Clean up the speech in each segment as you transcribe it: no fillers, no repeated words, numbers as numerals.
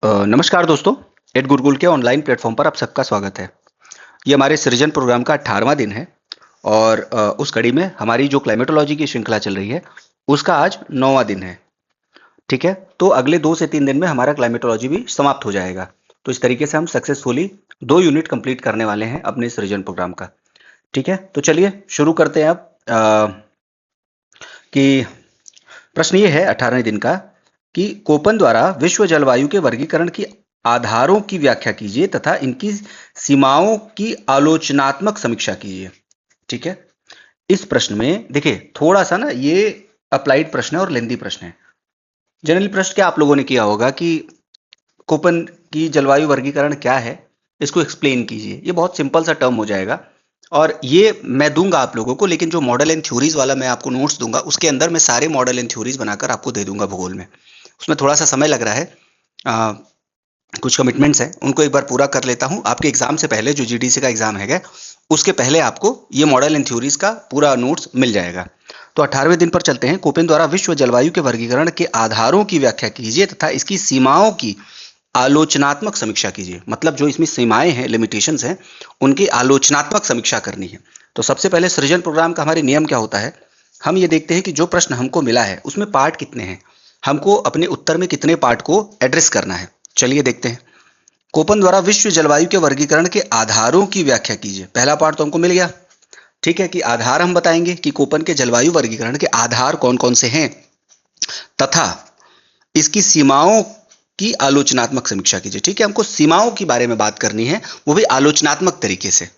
नमस्कार दोस्तों। एड गुरुकुल के ऑनलाइन प्लेटफॉर्म पर आप सबका स्वागत है। ये हमारे सृजन प्रोग्राम का 18वां दिन है और उस कड़ी में हमारी जो क्लाइमेटोलॉजी की श्रृंखला चल रही है उसका आज 9वां दिन है। ठीक है, तो अगले 2 से 3 दिन में हमारा क्लाइमेटोलॉजी भी समाप्त हो जाएगा। तो इस तरीके से हम सक्सेसफुली 2 यूनिट कंप्लीट करने वाले हैं अपने सृजन प्रोग्राम का। ठीक है, तो चलिए शुरू करते हैं अब। कि प्रश्न ये है 18वें दिन का कि कोपन द्वारा विश्व जलवायु के वर्गीकरण की आधारों की व्याख्या कीजिए तथा इनकी सीमाओं की आलोचनात्मक समीक्षा कीजिए। ठीक है, इस प्रश्न में देखिए थोड़ा सा ना ये अप्लाइड प्रश्न है और लेंदी प्रश्न है। जनरली प्रश्न क्या आप लोगों ने किया होगा कि कोपन की जलवायु वर्गीकरण क्या है, इसको एक्सप्लेन कीजिए। ये बहुत सिंपल सा टर्म हो जाएगा और ये मैं दूंगा आप लोगों को, लेकिन जो मॉडल एंड थ्योरीज वाला मैं आपको नोट्स दूंगा उसके अंदर मैं सारे मॉडल एंड थ्योरीज बनाकर आपको दे दूंगा भूगोल में। उसमें थोड़ा सा समय लग रहा है, कुछ कमिटमेंट्स हैं उनको एक बार पूरा कर लेता हूं। आपके एग्जाम से पहले जो जीडीसी का एग्जाम है उसके पहले आपको ये मॉडल एंड थ्योरीज का पूरा नोट्स मिल जाएगा। तो 18वें दिन पर चलते हैं। कोपेन द्वारा विश्व जलवायु के वर्गीकरण के आधारों की व्याख्या कीजिए तथा इसकी सीमाओं की आलोचनात्मक समीक्षा कीजिए। मतलब जो इसमें सीमाएं हैं, लिमिटेशंस हैं, उनकी आलोचनात्मक समीक्षा करनी है। तो सबसे पहले सृजन प्रोग्राम का हमारे नियम क्या होता है, हम ये देखते हैं कि जो प्रश्न हमको मिला है उसमें पार्ट कितने हैं, हमको अपने उत्तर में कितने पार्ट को एड्रेस करना है। चलिए देखते हैं। कोपन द्वारा विश्व जलवायु के वर्गीकरण के आधारों की व्याख्या कीजिए। पहला पार्ट तो हमको मिल गया। ठीक है, कि आधार हम बताएंगे कि कोपन के जलवायु वर्गीकरण के आधार कौन कौन से हैं तथा इसकी सीमाओं की आलोचनात्मक समीक्षा कीजिए। ठीक है, हमको सीमाओं के बारे में बात करनी है, वो भी आलोचनात्मक तरीके से।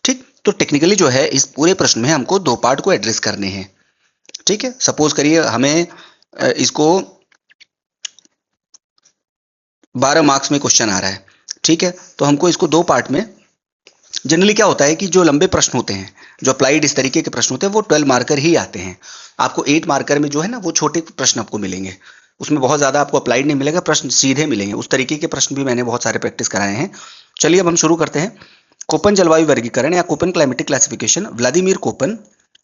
ठीक, तो टेक्निकली जो है इस पूरे प्रश्न में हमको 2 पार्ट को एड्रेस करने हैं। ठीक है, सपोज करिए हमें इसको 12 मार्क्स में क्वेश्चन आ रहा है। ठीक है, तो हमको इसको 2 पार्ट में, जनरली क्या होता है कि जो लंबे प्रश्न होते हैं, जो अप्लाइड इस तरीके के प्रश्न होते हैं, वो 12 मार्कर ही आते हैं। आपको 8 मार्कर में जो है ना वो छोटे प्रश्न आपको मिलेंगे, उसमें बहुत ज्यादा आपको अप्लाइड नहीं मिलेगा, प्रश्न सीधे मिलेंगे। उस तरीके के प्रश्न भी मैंने बहुत सारे प्रैक्टिस कराए हैं। चलिए अब हम शुरू करते हैं। कोपन जलवायु वर्गीकरण या Köppen climatic classification Vladimir Köppen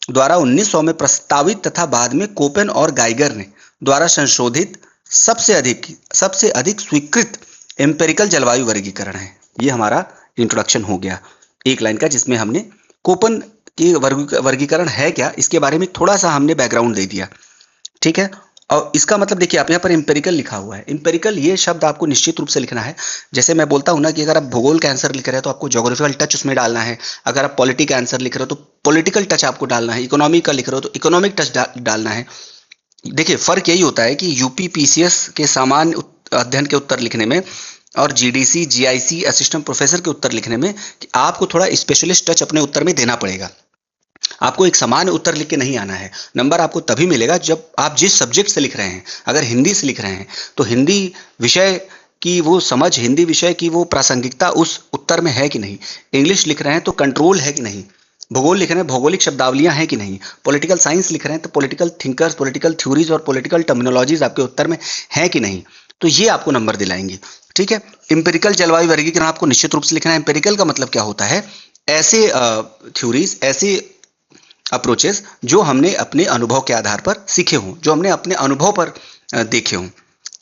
द्वारा 1900 में प्रस्तावित तथा बाद में कोपेन और गाइगर ने द्वारा संशोधित सबसे अधिक स्वीकृत एम्पेरिकल जलवायु वर्गीकरण है। ये हमारा इंट्रोडक्शन हो गया एक लाइन का, जिसमें हमने कोपन की वर्गीकरण है क्या इसके बारे में थोड़ा सा हमने बैकग्राउंड दे दिया। ठीक है, और इसका मतलब देखिए आप यहाँ पर एम्पेरिकल लिखा हुआ है। एम्पेरिकल ये शब्द आपको निश्चित रूप से लिखना है। जैसे मैं बोलता हूँ ना कि अगर आप भूगोल का आंसर लिख रहे हो तो आपको ज्योग्राफिकल टच उसमें डालना है, अगर आप पॉलिटी का आंसर लिख रहे हो तो पॉलिटिकल टच आपको डालना है, इकोनॉमी का लिख रहे हो तो इकोनॉमिक टच डालना है। देखिए फर्क यही होता है कि यूपी पीसीएस के सामान्य अध्ययन के उत्तर लिखने में और जीडीसी जीआईसी असिस्टेंट प्रोफेसर के उत्तर लिखने में कि आपको थोड़ा स्पेशलिस्ट टच अपने उत्तर में देना पड़ेगा। आपको एक समान उत्तर लिख के नहीं आना है। नंबर आपको तभी मिलेगा जब आप जिस सब्जेक्ट से लिख रहे हैं, अगर हिंदी से लिख रहे हैं तो हिंदी विषय की वो समझ, हिंदी विषय की वो प्रासंगिकता उस उत्तर में है कि नहीं। इंग्लिश लिख रहे हैं तो कंट्रोल है कि नहीं। भूगोल लिख रहे हैं, भौगोलिक शब्दावलियां हैं कि नहीं। पॉलिटिकल साइंस लिख रहे हैं तो पॉलिटिकल थिंकर्स, पॉलिटिकल थ्योरीज और पॉलिटिकल टर्मिनोलॉजीज आपके उत्तर में है कि नहीं। तो ये आपको नंबर दिलाएंगे। ठीक है, इंपेरिकल जलवायु वर्गीकरण आपको निश्चित रूप से लिखना है। इंपेरिकल का मतलब क्या होता है, ऐसे थ्योरीज, ऐसे अप्रोचेस जो हमने अपने अनुभव के आधार पर सीखे हों, जो हमने अपने अनुभव पर देखे हों।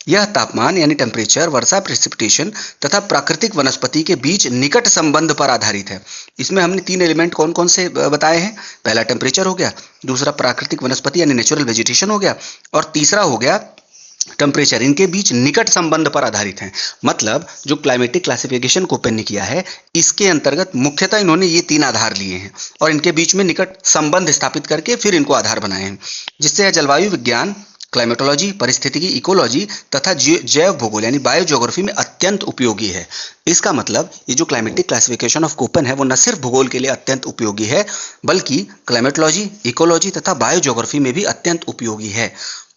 यह तापमान यानी टेम्परेचर, वर्षा, प्रेसिपिटेशन तथा प्राकृतिक वनस्पति के बीच निकट संबंध पर आधारित है। इसमें हमने 3 एलिमेंट कौन कौन से बताए हैं। पहला टेम्परेचर हो गया, दूसरा प्राकृतिक वनस्पति यानी नेचुरल वेजिटेशन हो गया, और तीसरा हो गया टेम्परेचर। इनके बीच निकट संबंध पर आधारित है। मतलब जो क्लाइमेटिक क्लासिफिकेशन कोपेन ने किया है इसके अंतर्गत मुख्यतः इन्होंने ये 3 आधार लिए हैं और इनके बीच में निकट संबंध स्थापित करके फिर इनको आधार बनाए हैं, जिससे जलवायु विज्ञान, क्लाइमेटोलॉजी, परिस्थितिकी, इकोलॉजी तथा जैव भूगोल यानी बायो ज्योग्राफी में अत्यंत उपयोगी है। इसका मतलब ये जो क्लाइमेटिक क्लासिफिकेशन ऑफ कोपेन है वो न सिर्फ भूगोल के लिए अत्यंत उपयोगी है बल्कि क्लाइमेटोलॉजी, इकोलॉजी तथा बायो ज्योग्राफी में भी अत्यंत उपयोगी है।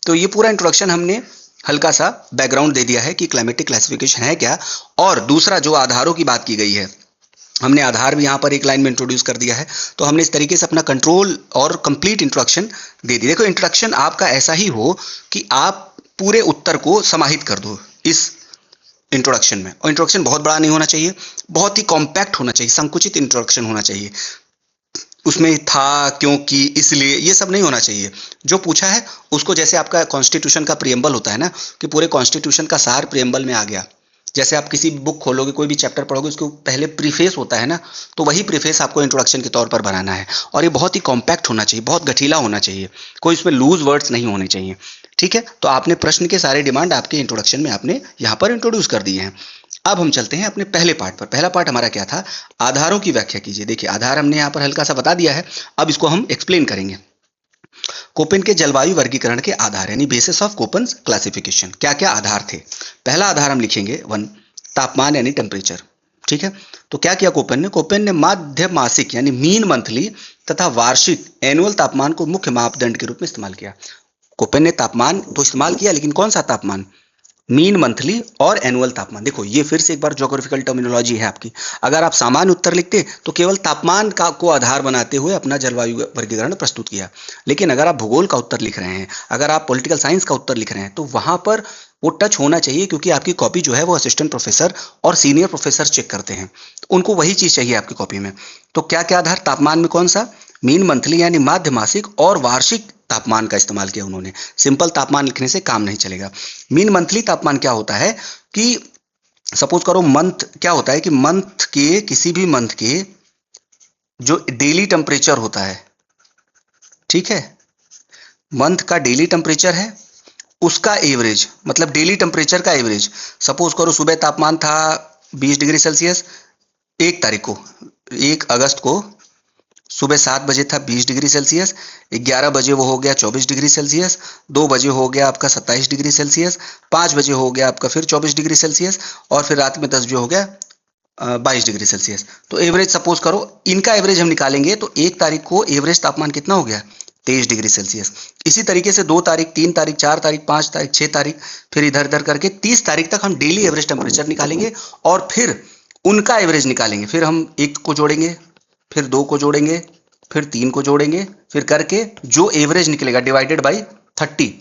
तो ये पूरा इंट्रोडक्शन हमने हल्का सा बैकग्राउंड दे दिया है कि क्लाइमेटिक क्लासिफिकेशन है क्या। और दूसरा जो आधारों की बात की गई है, हमने आधार भी यहाँ पर एक लाइन में इंट्रोड्यूस कर दिया है। तो हमने इस तरीके से अपना कंट्रोल और कंप्लीट इंट्रोडक्शन दे दी। देखो इंट्रोडक्शन आपका ऐसा ही हो कि आप पूरे उत्तर को समाहित कर दो इस इंट्रोडक्शन में। और इंट्रोडक्शन बहुत बड़ा नहीं होना चाहिए, बहुत ही कॉम्पैक्ट होना चाहिए, संकुचित इंट्रोडक्शन होना चाहिए। उसमें था, क्योंकि, इसलिए, ये सब नहीं होना चाहिए। जो पूछा है उसको, जैसे आपका कॉन्स्टिट्यूशन का प्रियम्बल होता है ना कि पूरे कॉन्स्टिट्यूशन का सार प्रियम्बल में आ गया, जैसे आप किसी बुक खोलोगे, कोई भी चैप्टर पढ़ोगे, उसके पहले प्रीफेस होता है ना, तो वही प्रीफेस आपको इंट्रोडक्शन के तौर पर बनाना है। और ये बहुत ही कॉम्पैक्ट होना चाहिए, बहुत गठीला होना चाहिए, कोई इसमें लूज वर्ड्स नहीं होने चाहिए। ठीक है, तो आपने प्रश्न के सारे डिमांड आपके इंट्रोडक्शन में आपने यहाँ पर इंट्रोड्यूस कर दिए हैं। अब हम चलते हैं अपने पहले पार्ट पर। पहला पार्ट हमारा क्या था? आधारों की व्याख्या कीजिए। देखिए, आधार हमने यहाँ पर हल्का सा बता दिया है, अब इसको हम एक्सप्लेन करेंगे। कोपेन के जलवायु वर्गीकरण के आधार, यानी बेसिस ऑफ कोपेन्स क्लासिफिकेशन, क्या क्या आधार थे? पहला आधार हम लिखेंगे 1, तापमान यानी टेम्परेचर। ठीक है, तो क्या किया कोपेन ने? कोपेन ने माध्य मासिक यानी मीन मंथली तथा वार्षिक एनुअल तापमान को मुख्य मापदंड के रूप में इस्तेमाल किया। कोपेन ने तापमान तो इस्तेमाल किया, लेकिन कौन सा तापमान? मीन मंथली और एनुअल तापमान। देखो, ये फिर से एक बार ज्योग्राफिकल टर्मिनोलॉजी है आपकी। अगर आप सामान्य उत्तर लिखते तो केवल तापमान का को आधार बनाते हुए अपना जलवायु वर्गीकरण प्रस्तुत किया, लेकिन अगर आप भूगोल का उत्तर लिख रहे हैं, अगर आप पॉलिटिकल साइंस का उत्तर लिख रहे हैं, तो वहां पर वो टच होना चाहिए, क्योंकि आपकी कॉपी जो है वो असिस्टेंट प्रोफेसर और सीनियर प्रोफेसर चेक करते हैं, तो उनको वही चीज चाहिए आपकी कॉपी में। तो क्या क्या आधार? तापमान में कौन सा? मीन मंथली यानी माध्य मासिक और वार्षिक तापमान का इस्तेमाल किया उन्होंने। सिंपल तापमान लिखने से काम नहीं चलेगा। मीन मंथली तापमान क्या होता है कि सपोज करो मंथ, क्या होता है कि मंथ के, किसी भी मंथ के जो डेली टेम्परेचर होता है, ठीक है, मंथ का डेली टेम्परेचर है, उसका एवरेज, मतलब डेली टेम्परेचर का एवरेज। सपोज करो सुबह तापमान था 20 डिग्री सेल्सियस, 1 तारीख को, 1 अगस्त को सुबह 7 बजे था 20 डिग्री सेल्सियस, 11 बजे वो हो गया 24 डिग्री सेल्सियस, 2 बजे हो गया आपका 27 डिग्री सेल्सियस, 5 बजे हो गया आपका फिर 24 डिग्री सेल्सियस, और फिर रात में 10 बजे हो गया 22 डिग्री सेल्सियस। तो एवरेज सपोज करो, इनका एवरेज हम निकालेंगे तो 1 तारीख को एवरेज तापमान कितना हो गया? 23 डिग्री सेल्सियस। इसी तरीके से 2 तारीख, 3 तारीख, 4 तारीख, 5 तारीख, 6 तारीख, फिर इधर इधर करके 30 तारीख तक हम डेली एवरेज टेम्परेचर निकालेंगे और फिर उनका एवरेज निकालेंगे। फिर हम 1 को जोड़ेंगे, फिर 2 को जोड़ेंगे, फिर 3 को जोड़ेंगे, फिर करके जो एवरेज निकलेगा डिवाइडेड बाई 30,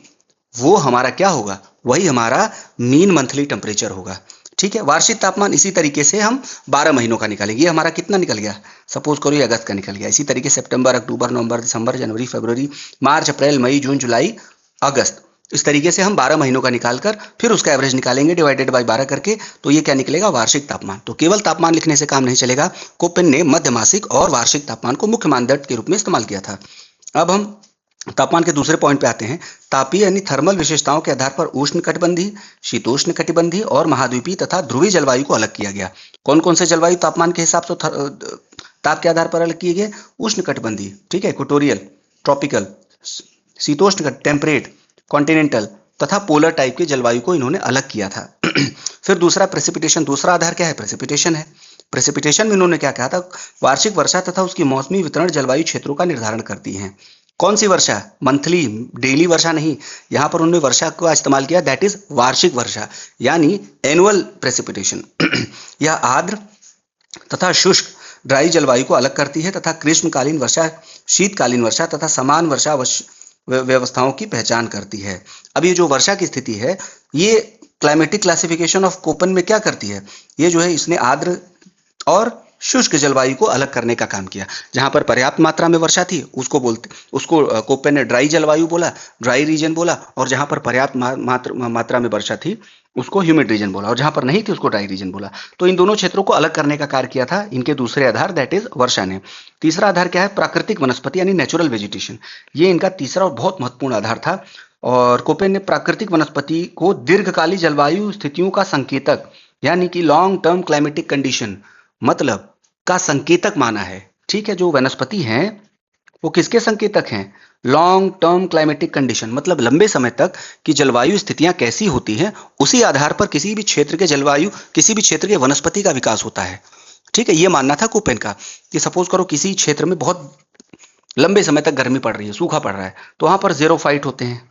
वो हमारा क्या होगा? वही हमारा मीन मंथली टेम्परेचर होगा। ठीक है, वार्षिक तापमान इसी तरीके से हम 12 महीनों का निकालेंगे। ये हमारा कितना निकल गया? सपोज करो ये अगस्त का निकल गया। इसी तरीके से सितंबर, अक्टूबर, नवंबर, दिसंबर, जनवरी, फरवरी, मार्च, अप्रैल, मई, जून, जुलाई, अगस्त, इस तरीके से हम 12 महीनों का निकालकर फिर उसका एवरेज निकालेंगे डिवाइडेड बाय 12 करके, तो ये क्या निकलेगा? वार्षिक तापमान। तो केवल तापमान लिखने से काम नहीं चलेगा, कोपेन ने मध्य मासिक और वार्षिक तापमान को मुख्य मानदंड के रूप में इस्तेमाल किया था। अब हम तापमान के दूसरे पॉइंट पे आते हैं। तापीय यानी थर्मल विशेषताओं के आधार पर उष्ण कटिबंधीय, शीतोष्ण कटिबंधीय और महाद्वीपीय तथा ध्रुवीय जलवायु को अलग किया गया। कौन कौन से जलवायु तापमान के हिसाब से ताप के आधार पर अलग किए गए? उष्ण कटिबंधीय, ठीक है, इक्वेटोरियल, ट्रॉपिकल, शीतोष्ण, टेम्परेट, कॉन्टिनेंटल तथा पोलर टाइप के जलवायु को इन्होंने अलग किया था। फिर दूसरा प्रेसिपिटेशन, दूसरा आधार क्या है? प्रेसिपिटेशन है। प्रेसिपिटेशन में इन्होंने क्या कहा था? वार्षिक वर्षा तथा उसकी मौसमी वितरण जलवायु क्षेत्रों का निर्धारण करती है। कौन सी वर्षा? मंथली, डेली वर्षा नहीं, यहां पर उन्होंने वर्षा का इस्तेमाल किया, दैट इज वार्षिक वर्षा यानी एनुअल प्रेसिपिटेशन। यह आर्द्र तथा शुष्क ड्राई जलवायु को अलग करती है तथा ग्रीष्मकालीन वर्षा, शीतकालीन वर्षा तथा समान वर्षा व्यवस्थाओं की पहचान करती है। अब ये जो वर्षा की स्थिति है, ये क्लाइमेटिक क्लासिफिकेशन ऑफ कोपेन में क्या करती है? ये जो है, इसने आर्द्र और शुष्क जलवायु को अलग करने का काम किया। जहां पर पर्याप्त मात्रा में वर्षा थी उसको कोपेन ने ड्राई जलवायु बोला, ड्राई रीजन बोला, और जहां पर पर्याप्त मात्रा में वर्षा थी उसको ह्यूमिड रीजन बोला, और जहां पर नहीं थी उसको ड्राई रीजन बोला। तो इन दोनों क्षेत्रों को अलग करने का कार्य किया था इनके दूसरे आधार, दैट इज वर्षा ने। तीसरा आधार क्या है? प्राकृतिक वनस्पति यानी नेचुरल वेजिटेशन। ये इनका तीसरा और बहुत महत्वपूर्ण आधार था। और कोपेन ने प्राकृतिक वनस्पति को दीर्घकालीन जलवायु स्थितियों का संकेतक यानी कि लॉन्ग टर्म क्लाइमेटिक कंडीशन मतलब का संकेतक माना है। ठीक है, जो वनस्पति हैं वो किसके संकेतक हैं? लॉन्ग टर्म क्लाइमेटिक कंडीशन, मतलब लंबे समय तक की जलवायु स्थितियां कैसी होती हैं, उसी आधार पर किसी भी क्षेत्र के जलवायु, किसी भी क्षेत्र के वनस्पति का विकास होता है। ठीक है, ये मानना था कोपेन का कि सपोज करो किसी क्षेत्र में बहुत लंबे समय तक गर्मी पड़ रही है, सूखा पड़ रहा है, तो वहां पर ज़ेरोफाइट होते हैं।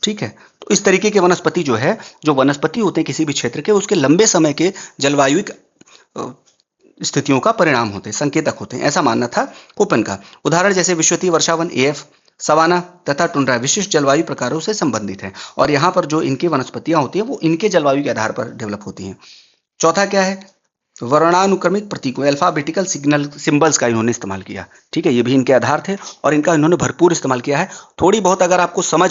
ठीक है, तो इस तरीके के वनस्पति जो है, जो वनस्पति होते हैं किसी भी क्षेत्र के, उसके लंबे समय के जलवायु स्थितियों का परिणाम होते हैं, संकेतक होते हैं, ऐसा मानना था कोपेन का। उदाहरण जैसे विश्वतीय वर्षावन एफ, सवाना तथा टुंड्रा विशिष्ट जलवायु प्रकारों से संबंधित है, और यहाँ पर जो इनकी वनस्पतियां होती है वो इनके जलवायु के आधार पर डेवलप होती हैं। चौथा क्या है? वर्णानुक्रमिक प्रतीकों अल्फाबेटिकल सिग्नल सिंबल्स का इन्होंने इस्तेमाल किया। ठीक है, ये भी इनके आधार थे और इनका इन्होंने भरपूर इस्तेमाल किया है। थोड़ी बहुत अगर आपको समझ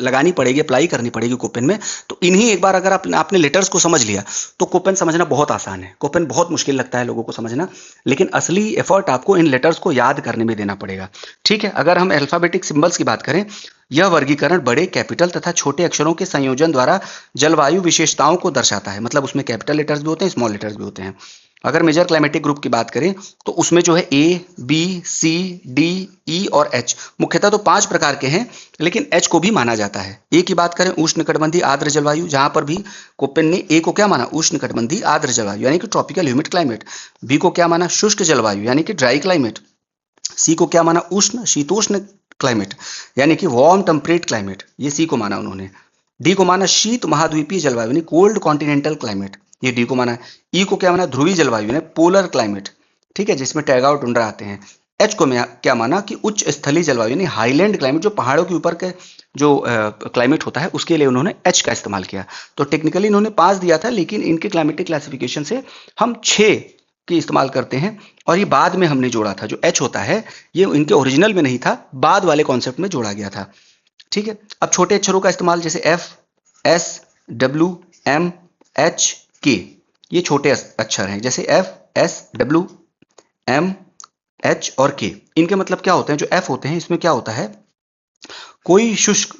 लगानी पड़ेगी, अप्लाई करनी पड़ेगी कोपेन में, तो इन्हीं एक बार अगर आपने लेटर्स को समझ लिया तो कोपेन समझना बहुत आसान है। कोपेन बहुत मुश्किल लगता है लोगों को समझना, लेकिन असली एफर्ट आपको इन लेटर्स को याद करने में देना पड़ेगा। ठीक है, अगर हम अल्फाबेटिक सिंबल्स की बात करें, यह वर्गीकरण बड़े कैपिटल तथा छोटे अक्षरों के संयोजन द्वारा जलवायु विशेषताओं को दर्शाता है। मतलब उसमें कैपिटल लेटर्स भी होते हैं, स्मॉल लेटर्स भी होते हैं। अगर मेजर क्लाइमेटिक ग्रुप की बात करें तो उसमें जो है ए, बी, सी, डी, ई और एच, मुख्यतः तो 5 प्रकार के हैं, लेकिन एच को भी माना जाता है। ए की बात करें, उष्णकटिबंधीय आर्द्र जलवायु, जहां पर भी कोपेन ने ए को क्या माना, उष्णकटिबंधीय आर्द्र जलवायु यानी कि ट्रॉपिकल ह्यूमिड क्लाइमेट। बी को क्या माना, शुष्क जलवायु यानी कि ड्राई क्लाइमेट। सी को क्या माना, उष्ण शीतोष्ण क्लाइमेट यानी कि वार्म टेम्परेट क्लाइमेट, ये सी को माना उन्होंने। डी को माना शीत महाद्वीपीय जलवायु यानी कोल्ड कॉन्टिनेंटल क्लाइमेट, ये डी को माना है। ई को क्या माना, ध्रुवीय जलवायु यानी पोलर क्लाइमेट, ठीक है, जिसमें टैगा और टुंड्रा आते हैं। एच को क्या माना कि उच्च स्थलीय जलवायु यानी हाईलैंड क्लाइमेट, जो पहाड़ों के ऊपर के जो क्लाइमेट होता है उसके लिए उन्होंने एच का इस्तेमाल किया। तो टेक्निकली इन्होंने 5 दिया था, लेकिन इनके क्लाइमेटिक क्लासिफिकेशन से हम 6 की इस्तेमाल करते हैं, और ये बाद में हमने जोड़ा था। जो एच होता है ये इनके ओरिजिनल में नहीं था, बाद वाले कॉन्सेप्ट में जोड़ा गया था। ठीक है, अब छोटे अक्षरों का इस्तेमाल, जैसे F, S, W, M, H, K, ये छोटे अक्षर हैं। जैसे F, S, W, M, H और के, इनके मतलब क्या होते हैं? जो एफ होते हैं इसमें क्या होता है, कोई शुष्क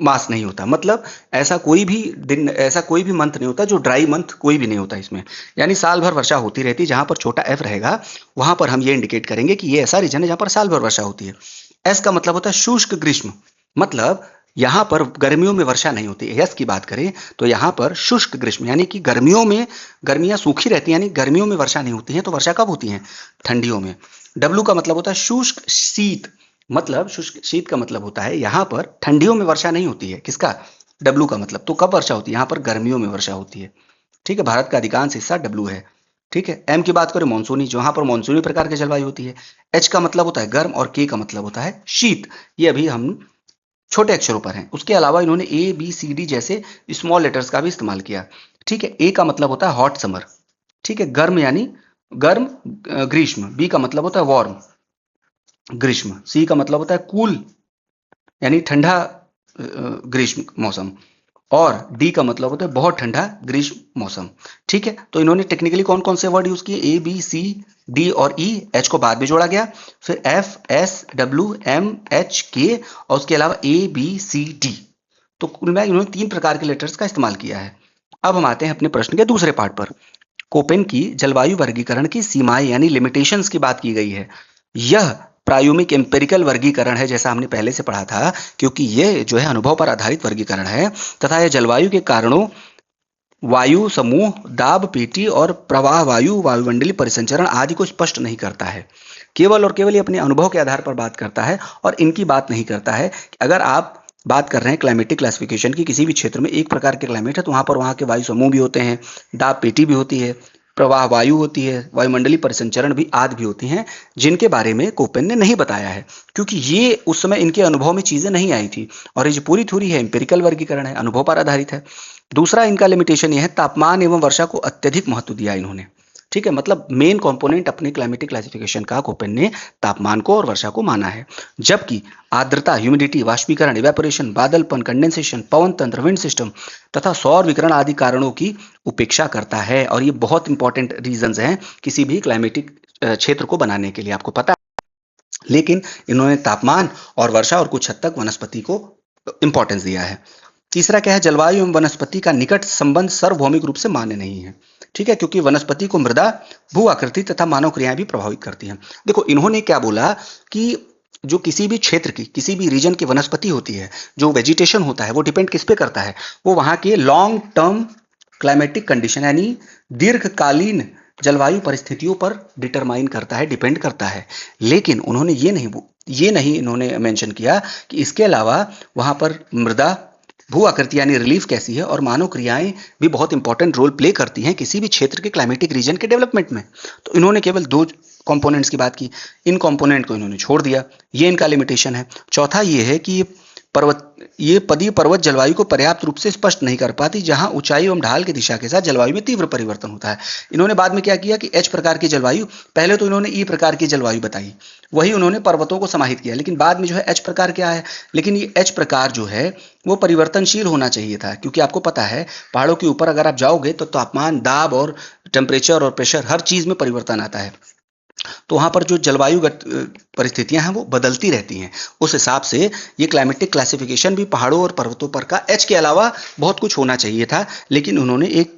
मास नहीं होता। मतलब ऐसा कोई भी दिन, ऐसा कोई भी मंथ नहीं होता जो ड्राई मंथ कोई भी नहीं होता इसमें, यानी साल भर वर्षा होती रहती है। जहां पर छोटा एफ रहेगा वहां पर हम ये इंडिकेट करेंगे कि ये ऐसा रीजन है जहां पर साल भर वर्षा होती है। एस का मतलब होता है शुष्क ग्रीष्म, मतलब यहां पर गर्मियों में वर्षा नहीं होती। एस की बात करें तो यहां पर शुष्क ग्रीष्म यानी कि गर्मियों में गर्मियां सूखी रहती हैं, यानी गर्मियों में वर्षा नहीं होती है। तो वर्षा कब होती है? ठंडियों में। डब्ल्यू का मतलब होता है शुष्क शीत, मतलब शुष्क शीत का मतलब होता है यहां पर ठंडियों में वर्षा नहीं होती है। किसका? डब्ल्यू का मतलब। तो कब वर्षा होती है? यहां पर गर्मियों में वर्षा होती है। ठीक है, भारत का अधिकांश हिस्सा डब्ल्यू है। ठीक है, एम की बात करें मानसूनी, जहां पर मानसूनी प्रकार की जलवायु होती है। एच का मतलब होता है गर्म और के का मतलब होता है शीत। ये अभी हम छोटे अक्षरों पर हैं। उसके अलावा इन्होंने ए, बी, सी, डी जैसे स्मॉल लेटर्स का भी इस्तेमाल किया। ठीक है, ए का मतलब होता है हॉट समर, ठीक है, गर्म यानी गर्म ग्रीष्म। बी का मतलब होता है वार्म ग्रीष्म। सी का मतलब होता है कूल यानी ठंडा ग्रीष्म मौसम। और डी का मतलब होता है बहुत ठंडा ग्रीष्म मौसम। ठीक है, तो इन्होंने टेक्निकली कौन कौन से वर्ड यूज किए? ए, बी, सी, डी और ई। एच को बाद में जोड़ा गया, फिर F, S, W, M, H, K और उसके अलावा ए, बी, सी, डी। तो कुल मिला इन्होंने 3 प्रकार के लेटर्स का इस्तेमाल किया है। अब हम आते हैं अपने प्रश्न के दूसरे पार्ट पर। कोपेन की जलवायु वर्गीकरण की सीमाएं यानी लिमिटेशंस की बात की गई है। यह प्रायोगिक एम्पिरिकल वर्गीकरण है, जैसा हमने पहले से पढ़ा था, क्योंकि यह जो है अनुभव पर आधारित वर्गीकरण है तथा यह जलवायु के कारणों, वायु समूह, दाब पेटी और प्रवाह वायु, वायुमंडलीय परिसंचरण आदि को स्पष्ट नहीं करता है। केवल और केवल ये अपने अनुभव के आधार पर बात करता है और इनकी बात नहीं करता है। अगर आप बात कर रहे हैं क्लाइमेटिक क्लासिफिकेशन की, किसी भी क्षेत्र में एक प्रकार के क्लाइमेट है तो वहां पर वहां के वायु समूह भी होते हैं, दाब पेटी भी होती है, प्रवाह वायु होती है, वायुमंडलीय परिसंचरण भी आदि भी होती हैं, जिनके बारे में कोपेन ने नहीं बताया है, क्योंकि ये उस समय इनके अनुभव में चीजें नहीं आई थी। और ये जो पूरी थ्योरी है एम्पिरिकल वर्गीकरण है, अनुभव पर आधारित है। दूसरा इनका लिमिटेशन यह है, तापमान एवं वर्षा को अत्यधिक महत्व दिया इन्होंने। ठीक है, मतलब मेन कंपोनेंट अपने क्लाइमेटिक क्लासिफिकेशन का कोपेन ने तापमान को और वर्षा को माना है, जबकि आर्द्रता, ह्यूमिडिटी, वाष्पीकरण, इवेपोरेशन, बादलपन, कंडेंसेशन, पवन तंत्र, विंड सिस्टम तथा सौर विकिरण आदि कारणों की उपेक्षा करता है। और ये बहुत इंपॉर्टेंट रीजंस हैं किसी भी क्लाइमेटिक क्षेत्र को बनाने के लिए, आपको पता है। लेकिन इन्होंने तापमान और वर्षा और कुछ हद तक वनस्पति को इंपॉर्टेंस दिया है। तीसरा क्या है? जलवायु एवं वनस्पति का निकट संबंध सार्वभौमिक रूप से मान्य नहीं है। ठीक है, क्योंकि वनस्पति को मृदा, भू आकृति तथा मानव क्रियाएं भी प्रभावित करती हैं। देखो इन्होंने क्या बोला कि जो किसी भी क्षेत्र की, किसी भी रीजन की वनस्पति होती है, जो वेजिटेशन होता है, वो डिपेंड किस पे करता है? वो वहां के लॉन्ग टर्म क्लाइमेटिक कंडीशन यानी दीर्घकालीन जलवायु परिस्थितियों पर डिटरमाइन करता है, डिपेंड करता है। लेकिन उन्होंने ये नहीं इन्होंने मेंशन किया कि इसके अलावा वहां पर मृदा, भू आकृति यानी रिलीफ कैसी है और मानव क्रियाएं भी बहुत इंपॉर्टेंट रोल प्ले करती हैं किसी भी क्षेत्र के क्लाइमेटिक रीजन के डेवलपमेंट में। तो इन्होंने केवल 2 कंपोनेंट्स की बात की, इन कंपोनेंट को इन्होंने छोड़ दिया, ये इनका लिमिटेशन है। चौथा ये है कि ये पदीय पर्वत जलवायु को पर्याप्त रूप से स्पष्ट नहीं कर पाती, जहां ऊंचाई एवं ढाल की दिशा के साथ जलवायु में तीव्र परिवर्तन होता है। इन्होंने बाद में क्या किया कि एच प्रकार की जलवायु, पहले तो इन्होंने ई प्रकार की जलवायु बताई, वही उन्होंने पर्वतों को समाहित किया, लेकिन बाद में जो है एच प्रकार क्या है, लेकिन ये एच प्रकार जो है वो परिवर्तनशील होना चाहिए था, क्योंकि आपको पता है पहाड़ों के ऊपर अगर आप जाओगे तो तापमान, दाब और टेम्परेचर और प्रेशर हर चीज में परिवर्तन आता है। तो वहां पर जो जलवायुगत परिस्थितियां हैं वो बदलती रहती हैं। उस हिसाब से ये क्लाइमेटिक क्लासिफिकेशन भी पहाड़ों और पर्वतों पर का एच के अलावा बहुत कुछ होना चाहिए था, लेकिन उन्होंने एक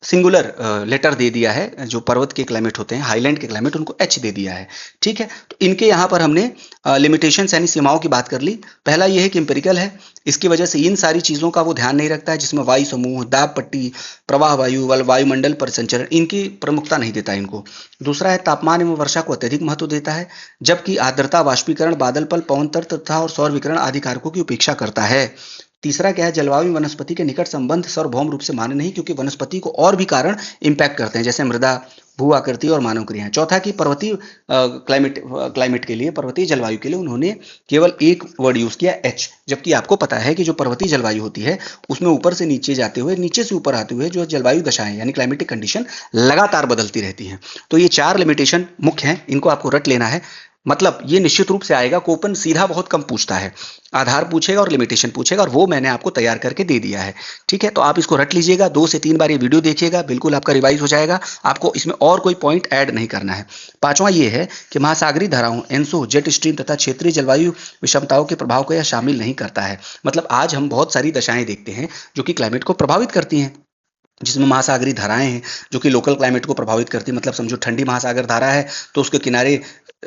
सिंगुलर लेटर दे दिया है। जो पर्वत के क्लाइमेट होते हैं, हाईलैंड के क्लाइमेट, उनको एच दे दिया है। ठीक है, तो इनके यहाँ पर हमने लिमिटेशंस यानी सीमाओं की बात कर ली। पहला ये है कि इंपेरिकल है, इसकी वजह से इन सारी चीज़ों का वो ध्यान नहीं रखता है, जिसमें वायु समूह, दाब पट्टी, प्रवाह वायु, वायुमंडल पर संचरण, इनकी प्रमुखता नहीं देता इनको। दूसरा है तापमान एवं वर्षा को अत्यधिक महत्व देता है, जबकि आर्द्रता, वाष्पीकरण, बादल पल, पवन तत्व तथा और सौर विकिरण आदि कारकों की उपेक्षा करता है। तीसरा क्या है, जलवायु वनस्पति के निकट संबंध सार्वभौम रूप से मान्य नहीं, क्योंकि वनस्पति को और भी कारण इंपैक्ट करते हैं, जैसे मृदा, भू आकृति और मानव क्रियाएं। चौथा कि पर्वतीय क्लाइमेट के लिए, पर्वतीय जलवायु के लिए उन्होंने केवल एक वर्ड यूज किया, एच, जबकि आपको पता है कि जो पर्वतीय जलवायु होती है उसमें ऊपर से नीचे जाते हुए, नीचे से ऊपर आते हुए जो जलवायु दशाएं यानी क्लाइमेटिक कंडीशन लगातार बदलती रहती हैं। तो ये 4 लिमिटेशन मुख्य हैं, इनको आपको रट लेना है। मतलब ये निश्चित रूप से आएगा, कोपन सीधा बहुत कम पूछता है, आधार पूछेगा और लिमिटेशन पूछेगा, और वो मैंने आपको तैयार करके दे दिया है। ठीक है, तो आप इसको रट लीजिएगा, 2 से 3 बार ये वीडियो देखिएगा, बिल्कुल आपका रिवाइज हो जाएगा। आपको इसमें और कोई पॉइंट ऐड नहीं करना है। पांचवा ये है कि महासागरीय धाराओं, एंसो, जेट स्ट्रीम तथा क्षेत्रीय जलवायु विषमताओं के प्रभाव को यह शामिल नहीं करता है। मतलब आज हम बहुत सारी दशाएं देखते हैं जो कि क्लाइमेट को प्रभावित करती हैं, जिसमें महासागरीय धाराएं हैं जो कि लोकल क्लाइमेट को प्रभावित करती है। मतलब समझो ठंडी महासागर धारा है तो उसके किनारे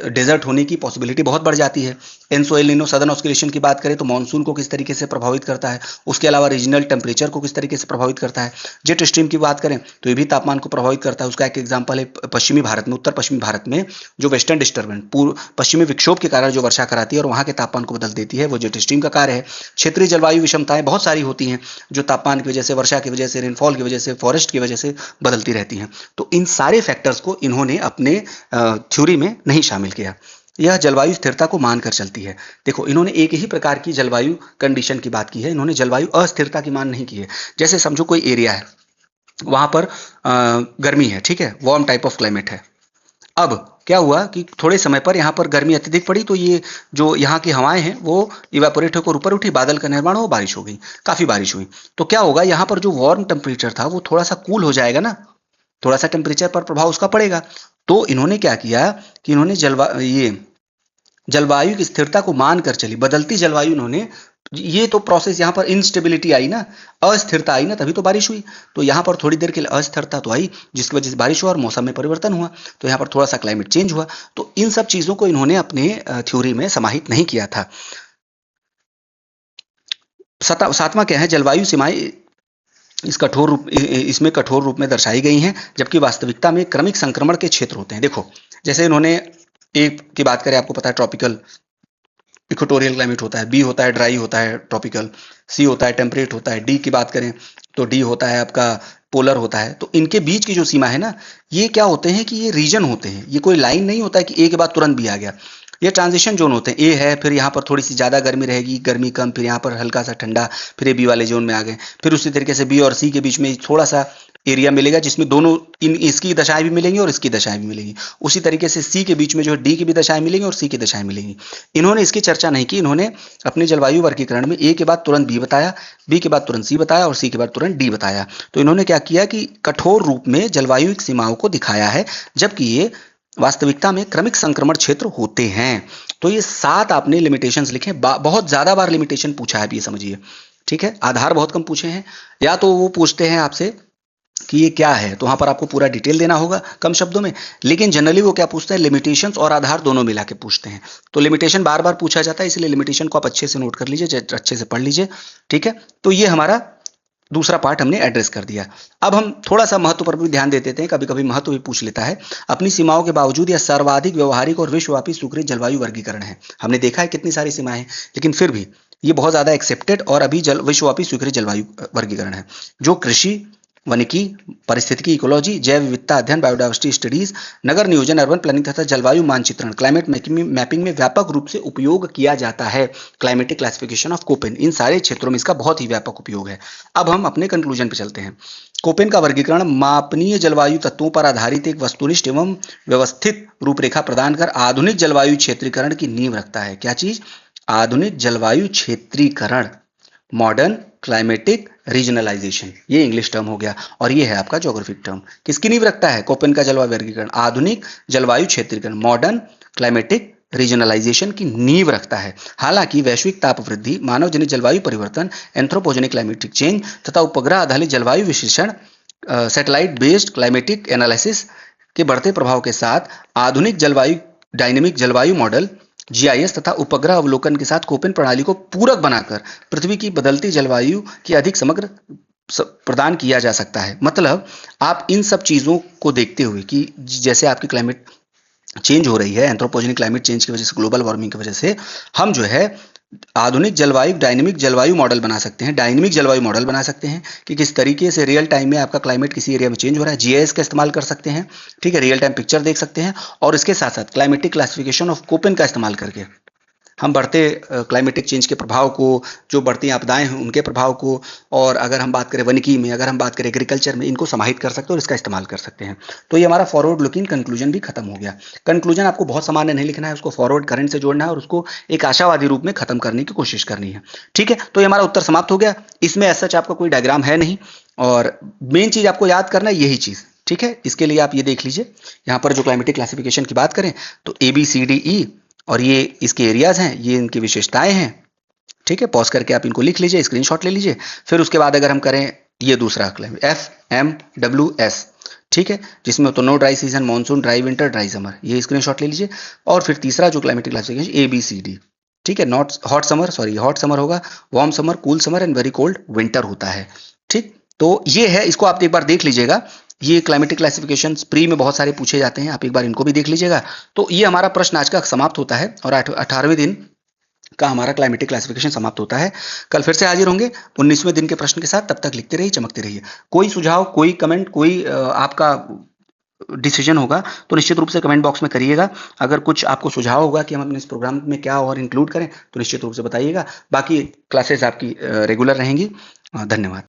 डेजर्ट होने की पॉसिबिलिटी बहुत बढ़ जाती है। ENSO El Nino southern oscillation की बात करें तो मानसून को किस तरीके से प्रभावित करता है, उसके अलावा रीजनल टेम्परेचर को किस तरीके से प्रभावित करता है। जेट स्ट्रीम की बात करें तो ये भी तापमान को प्रभावित करता है। उसका एक एग्जाम्पल है पश्चिमी भारत में, उत्तर पश्चिमी भारत में जो वेस्टर्न डिस्टर्बेंस, पूर्व पश्चिमी विक्षोभ के कारण जो वर्षा कराती है और वहां के तापमान को बदल देती है, वो जेट स्ट्रीम का कार्य है। क्षेत्रीय जलवायु विषमताएं बहुत सारी होती हैं जो तापमान की वजह से, वर्षा की वजह से, रेनफॉल की वजह से, फॉरेस्ट की वजह से बदलती रहती हैं। तो इन सारे फैक्टर्स को इन्होंने अपने थ्योरी में नहीं शामिल किया। यह जलवायु स्थिरता को मानकर चलती है। देखो, इन्होंने एक ही प्रकार की जलवायु कंडीशन की बात की है, इन्होंने जलवायु अस्थिरता की मान नहीं की है। जैसे समझो कोई एरिया है, वहां पर गर्मी है, ठीक है, वार्म टाइप ऑफ क्लाइमेट है। अब क्या हुआ कि थोड़े समय पर यहाँ पर गर्मी अत्यधिक पड़ी, तो ये जो यहाँ की हवाएं हैं वो इवेपोरेट होकर ऊपर उठी, बादल का निर्माण हो, बारिश हो गई, काफी बारिश हुई। तो क्या होगा, यहाँ पर जो वार्म टेम्परेचर था वो थोड़ा सा कूल हो जाएगा ना, थोड़ा सा टेम्परेचर पर प्रभाव उसका पड़ेगा। तो इन्होंने क्या किया कि इन्होंने जलवायु की स्थिरता को मानकर चली, बदलती जलवायु इन्होंने, ये तो प्रोसेस यहाँ पर इंस्टेबिलिटी आई ना, अस्थिरता आई ना, तभी तो बारिश हुई। तो यहाँ पर थोड़ी देर के लिए अस्थिरता तो आई, जिसकी वजह से बारिश हुआ और मौसम में परिवर्तन हुआ, तो यहाँ पर थोड़ा सा क्लाइमेट चेंज हुआ। तो इन सब चीजों को इन्होंने अपने थ्योरी में समाहित नहीं किया था। सातवां क्या है, जलवायु सीमाएं इसमें कठोर रूप में दर्शाई गई हैं, जबकि वास्तविकता में क्रमिक संक्रमण के क्षेत्र होते हैं। देखो, जैसे इन्होंने एक की बात करें, आपको पता है ट्रॉपिकल इक्वेटोरियल क्लाइमेट होता है, बी होता है ड्राई होता है ट्रॉपिकल, सी होता है टेम्परेट होता है, डी की बात करें तो डी होता है आपका पोलर होता है। तो इनके बीच की जो सीमा है ना, ये क्या होते हैं कि ये रीजन होते हैं, ये कोई लाइन नहीं होता है कि ए के बाद तुरंत बी आ गया। ये ट्रांजिशन जोन होते हैं, ए है, फिर यहाँ पर थोड़ी सी ज़्यादा गर्मी रहेगी, गर्मी कम, फिर यहाँ पर हल्का सा ठंडा, फिर ये बी वाले जोन में आ गए। फिर उसी तरीके से बी और सी के बीच में थोड़ा सा एरिया मिलेगा जिसमें दोनों इसकी दशाएं भी मिलेंगी और इसकी दशाएं भी मिलेंगी। उसी तरीके से सी के बीच में जो है डी की भी दशाएं मिलेंगी और सी की दशाएं मिलेंगी। इन्होंने इसकी चर्चा नहीं की, इन्होंने अपने जलवायु वर्गीकरण में ए के बाद तुरंत बी बताया, बी के बाद तुरंत सी बताया और सी के बाद तुरंत डी बताया। तो इन्होंने क्या किया कि कठोर रूप में जलवायु सीमाओं को दिखाया है, जबकि ये वास्तविकता में क्रमिक संक्रमण क्षेत्र होते हैं। तो ये 7 आपने लिमिटेशंस लिखे, बहुत ज्यादा बार लिमिटेशन पूछा है, ये समझिए। ठीक है, आधार बहुत कम पूछे हैं, या तो वो पूछते हैं आपसे कि ये क्या है, तो वहां पर आपको पूरा डिटेल देना होगा कम शब्दों में, लेकिन जनरली वो क्या पूछते हैं, लिमिटेशंस और आधार दोनों मिला के पूछते हैं। तो लिमिटेशन बार बार पूछा जाता है, इसलिए लिमिटेशन को आप अच्छे से नोट कर लीजिए, अच्छे से पढ़ लीजिए। ठीक है, तो ये हमारा दूसरा पार्ट हमने एड्रेस कर दिया। अब हम थोड़ा सा महत्व पर भी ध्यान देते हैं, कभी कभी महत्व भी पूछ लेता है। अपनी सीमाओं के बावजूद यह सर्वाधिक व्यवहारिक और विश्वव्यापी स्वीकृत जलवायु वर्गीकरण है। हमने देखा है कितनी सारी सीमाएं हैं, लेकिन फिर भी ये बहुत ज्यादा एक्सेप्टेड और अभी विश्वव्यापी स्वीकृत जलवायु वर्गीकरण है, जो कृषि, वानिकी, परिस्थितिकी इकोलॉजी, जैव विविधता अध्ययन बायोडायवर्सिटी स्टडीज, नगर नियोजन अर्बन प्लानिंग तथा जलवायु मानचित्रण क्लाइमेट मैपिंग में व्यापक रूप से उपयोग किया जाता है। क्लाइमेटिक क्लासिफिकेशन ऑफ कोपेन, इन सारे क्षेत्रों में इसका बहुत ही व्यापक उपयोग है। अब हम अपने कंक्लूजन पे चलते हैं। कोपेन का वर्गीकरण मापनीय जलवायु तत्वों पर आधारित एक वस्तुनिष्ठ एवं व्यवस्थित रूपरेखा प्रदान कर आधुनिक जलवायु क्षेत्रीकरण की नींव रखता है। क्या चीज? आधुनिक जलवायु क्षेत्रीकरण, मॉडर्न क्लाइमेटिक रीजनलाइजेशन, ये इंग्लिश टर्म हो गया और ये है आपका ज्योग्राफिक टर्म। किसकी नींव रखता है कोपेन का जलवायु वर्गीकरण? आधुनिक जलवायु क्षेत्रीकरण, मॉडर्न क्लाइमेटिक रीजनलाइजेशन की नींव रखता है। हालांकि वैश्विक ताप वृद्धि, मानव जनित जलवायु परिवर्तन, एंथ्रोपोजेनिक क्लाइमेटिक चेंज तथा उपग्रह आधारित जलवायु विश्लेषण, सैटेलाइट बेस्ड क्लाइमेटिक एनालिसिस के बढ़ते प्रभाव के साथ आधुनिक जलवायु डायनेमिक जलवायु मॉडल, जीआईएस तथा उपग्रह अवलोकन के साथ कोपेन प्रणाली को पूरक बनाकर पृथ्वी की बदलती जलवायु की अधिक समग्र प्रदान किया जा सकता है। मतलब आप इन सब चीजों को देखते हुए कि जैसे आपकी क्लाइमेट चेंज हो रही है, एंथ्रोपोजेनिक क्लाइमेट चेंज की वजह से, ग्लोबल वार्मिंग की वजह से, हम जो है आधुनिक जलवायु डायनेमिक जलवायु मॉडल बना सकते हैं। डायनेमिक जलवायु मॉडल बना सकते हैं कि किस तरीके से रियल टाइम में आपका क्लाइमेट किसी एरिया में चेंज हो रहा है। जीआईएस का इस्तेमाल कर सकते हैं, ठीक है, रियल टाइम पिक्चर देख सकते हैं और इसके साथ साथ क्लाइमेटिक क्लासिफिकेशन ऑफ कोपेन का इस्तेमाल करके हम बढ़ते क्लाइमेटिक चेंज के प्रभाव को, जो बढ़ती आपदाएं हैं उनके प्रभाव को, और अगर हम बात करें वनिकी में, अगर हम बात करें एग्रीकल्चर में, इनको समाहित कर सकते हैं और इसका इस्तेमाल कर सकते हैं। तो ये हमारा फॉरवर्ड लुकिंग कंक्लूजन भी खत्म हो गया। कंक्लूजन आपको बहुत सामान्य नहीं लिखना है, उसको फॉरवर्ड करंट से जोड़ना है और उसको एक आशावादी रूप में खत्म करने की कोशिश करनी है। ठीक है, तो ये हमारा उत्तर समाप्त हो गया। इसमें ऐसा आपका कोई डायग्राम है नहीं और मेन चीज आपको याद करना है यही चीज। ठीक है, इसके लिए आप ये देख लीजिए, यहाँ पर जो क्लाइमेटिक क्लासिफिकेशन की बात करें तो ABCDE और ये इसके एरियाज हैं, ये इनकी विशेषताएं हैं। ठीक है, पॉज करके आप इनको लिख लीजिए, स्क्रीनशॉट ले लीजिए। फिर उसके बाद अगर हम करें ये दूसरा क्लाइमेट FMWS, ठीक है, जिसमें तो no dry season, monsoon, dry winter, dry summer, ये स्क्रीनशॉट ले लीजिए। और फिर तीसरा जो क्लाइमेटिक क्लासिफिकेशन ABCD, ठीक है, not hot summer, sorry hot summer होगा, warm summer, cool summer and very cold winter होता है। ठीक, तो ये है, इसको आप एक बार देख लीजिएगा। ये क्लाइमेटिक क्लासिफिकेशन प्री में बहुत सारे पूछे जाते हैं, आप एक बार इनको भी देख लीजिएगा। तो ये हमारा प्रश्न आज का समाप्त होता है और 18वें दिन का हमारा क्लाइमेटिक क्लासिफिकेशन समाप्त होता है। कल फिर से हाजिर होंगे 19वें दिन के प्रश्न के साथ। तब तक लिखते रहिए, चमकते रहिए। कोई सुझाव, कोई कमेंट, कोई आपका डिसीजन होगा तो निश्चित रूप से कमेंट बॉक्स में करिएगा। अगर कुछ आपको सुझाव होगा कि हम अपने इस प्रोग्राम में क्या और इंक्लूड करें तो निश्चित रूप से बताइएगा। बाकी क्लासेस आपकी रेगुलर रहेंगी। धन्यवाद।